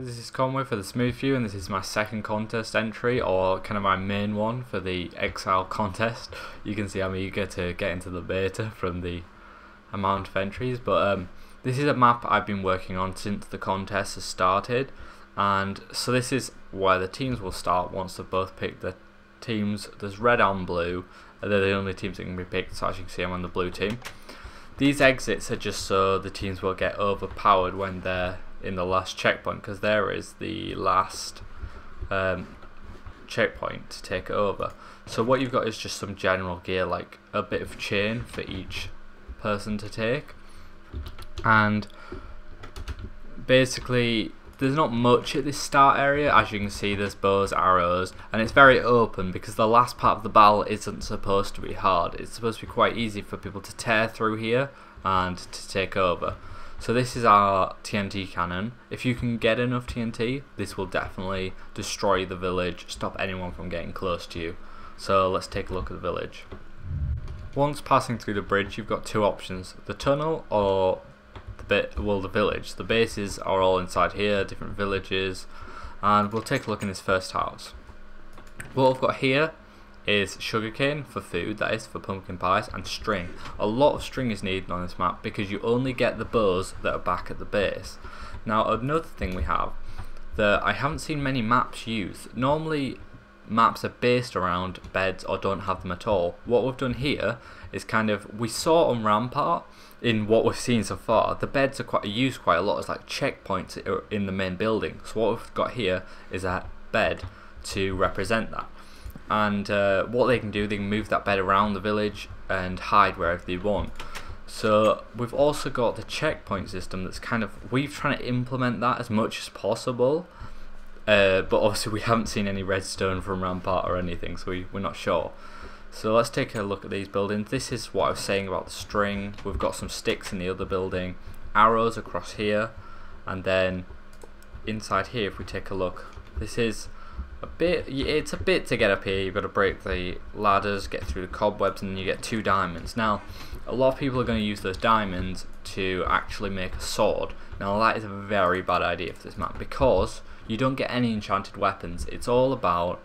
Guys, this is Conway for the Smooth View, and this is my second contest entry, or kind of my main one for the Exile contest. You can see I'm eager to get into the beta from the amount of entries, but this is a map I've been working on since the contest has started, and so this is where the teams will start once they've both picked the teams. There's red and blue, and they're the only teams that can be picked, so as you can see I'm on the blue team. These exits are just so the teams will get overpowered when they're in the last checkpoint, because there is the last checkpoint to take it over. So what you've got is just some general gear, like a bit of chain for each person to take, and basically there's not much at this start area. As you can see, there's bows, arrows, and it's very open because the last part of the battle isn't supposed to be hard. It's supposed to be quite easy for people to tear through here and to take over. So this is our TNT cannon. If you can get enough TNT, this will definitely destroy the village, stop anyone from getting close to you. So let's take a look at the village. Once passing through the bridge, you've got two options: the tunnel or the village. The bases are all inside here, different villages, and we'll take a look in this first house. What we've got here is sugarcane for food, that is for pumpkin pies, and string. A lot of string is needed on this map because you only get the bows that are back at the base. Now another thing we have that I haven't seen many maps use. Normally maps are based around beds or don't have them at all. What we've done here is we saw on Rampart, in what we've seen so far, the beds are used quite a lot as like checkpoints in the main building. So what we've got here is a bed to represent that. And what they can do, they can move that bed around the village and hide wherever they want. So we've also got the checkpoint system that's we've trying to implement that as much as possible, but obviously we haven't seen any redstone from Rampart or anything, so we're not sure. So let's take a look at these buildings. This is what I was saying about the string. We've got some sticks in the other building, arrows across here, and then inside here, if we take a look, this is it's a bit to get up here. You've got to break the ladders, get through the cobwebs, and then you get 2 diamonds. Now a lot of people are going to use those diamonds to actually make a sword. Now that is a very bad idea for this map because you don't get any enchanted weapons. It's all about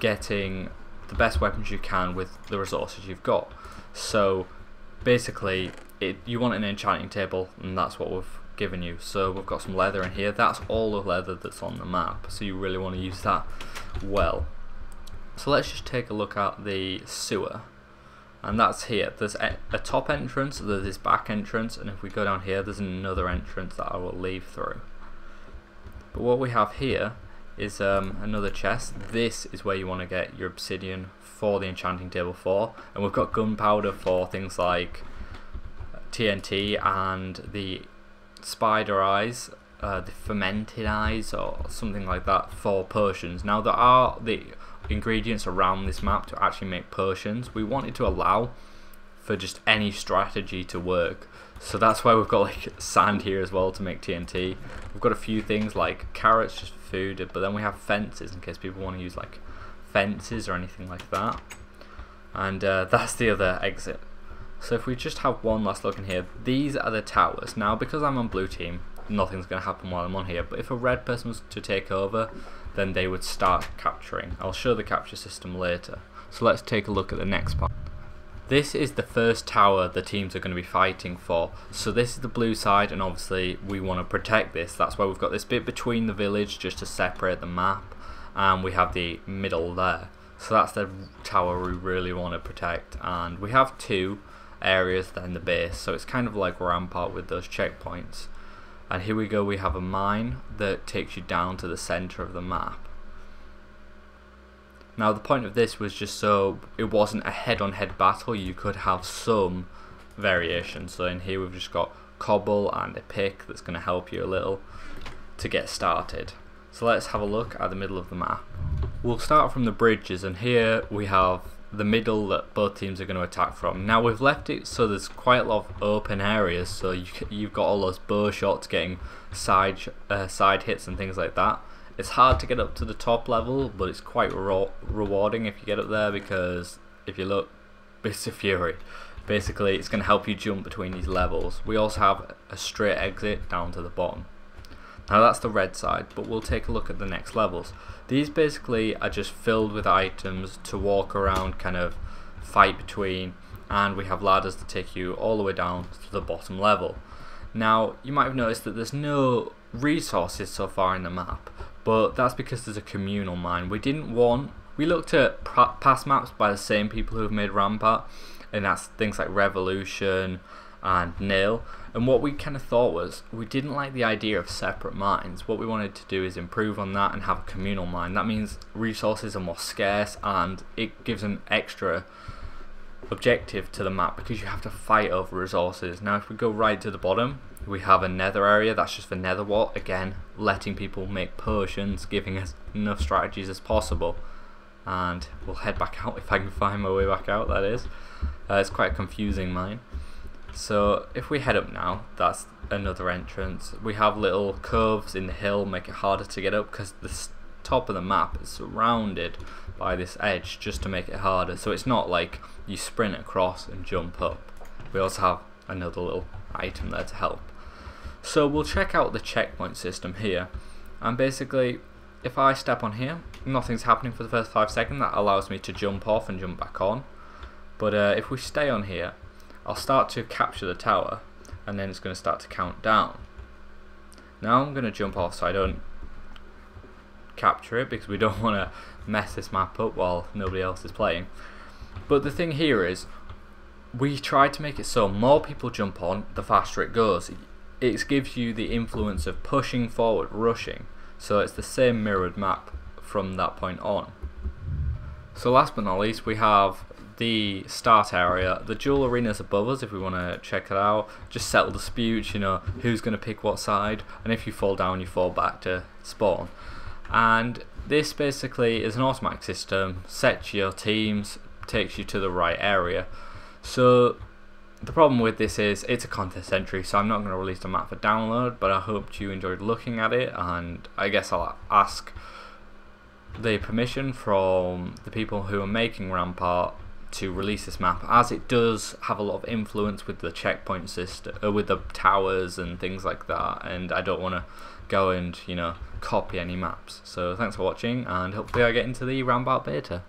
getting the best weapons you can with the resources you've got. So basically you want an enchanting table, and that's what we've given you. So we've got some leather in here. That's all the leather that's on the map, so you really want to use that well. So let's just take a look at the sewer, and that's here. There's a top entrance, there's this back entrance, and if we go down here there's another entrance that I will leave through. But what we have here is another chest. This is where you want to get your obsidian for the enchanting table for, and we've got gunpowder for things like TNT and the spider eyes, the fermented eyes or something like that for potions. Now there are the ingredients around this map to actually make potions. We wanted to allow for just any strategy to work, so that's why we've got like sand here as well to make TNT. We've got a few things like carrots just for food, but then we have fences in case people want to use like fences or anything like that, and that's the other exit. So if we just have one last look in here, these are the towers. Now because I'm on blue team, nothing's going to happen while I'm on here, but if a red person was to take over, then they would start capturing. I'll show the capture system later. So let's take a look at the next part. This is the first tower the teams are going to be fighting for. So this is the blue side, and obviously we want to protect this. That's why we've got this bit between the village just to separate the map, and we have the middle there. So that's the tower we really want to protect, and we have 2 areas then the base, so it's kind of like Rampart with those checkpoints. And here we go, we have a mine that takes you down to the center of the map. Now the point of this was just so it wasn't a head-on-head battle, you could have some variation. So in here we've just got cobble and a pick that's going to help you a little to get started. So let's have a look at the middle of the map. We'll start from the bridges, and here we have the middle that both teams are going to attack from. Now we've left it so there's quite a lot of open areas, so you've got all those bow shots getting side hits and things like that. It's hard to get up to the top level, but it's quite rewarding if you get up there, because if you look, it's a fury. Basically it's going to help you jump between these levels. We also have a straight exit down to the bottom. Now that's the red side, but we'll take a look at the next levels. These basically are just filled with items to walk around, kind of fight between, and we have ladders to take you all the way down to the bottom level. Now you might have noticed that there's no resources so far in the map, but that's because there's a communal mine. We looked at past maps by the same people who have made Rampart, and that's things like Revolution and Nil, and what we kind of thought was we didn't like the idea of separate mines. What we wanted to do is improve on that and have a communal mine. That means resources are more scarce and it gives an extra objective to the map because you have to fight over resources. Now if we go right to the bottom, we have a nether area. That's just for nether wart, again letting people make potions, giving us enough strategies as possible. And we'll head back out if I can find my way back out, that is. It's quite a confusing mine. So if we head up now, that's another entrance. We have little curves in the hill, make it harder to get up because the top of the map is surrounded by this edge just to make it harder. So it's not like you sprint across and jump up. We also have another little item there to help. So we'll check out the checkpoint system here, and basically if I step on here, nothing's happening for the first 5 seconds. That allows me to jump off and jump back on. But if we stay on here, I'll start to capture the tower, and then it's going to start to count down. Now I'm going to jump off so I don't capture it, because we don't want to mess this map up while nobody else is playing. But the thing here is, we try to make it so more people jump on, the faster it goes. It gives you the influence of pushing forward, rushing. So it's the same mirrored map from that point on. So last but not least, we have the start area. The duel arena's above us if we want to check it out. Just settle disputes, you know, who's going to pick what side, and if you fall down you fall back to spawn. And this basically is an automatic system, sets your teams, takes you to the right area. So the problem with this is it's a contest entry, so I'm not going to release the map for download, but I hope you enjoyed looking at it, and I guess I'll ask the permission from the people who are making Rampart to release this map, as it does have a lot of influence with the checkpoint system, with the towers and things like that, and I don't want to go and, you know, copy any maps. So thanks for watching, and hopefully I get into the Rampart beta.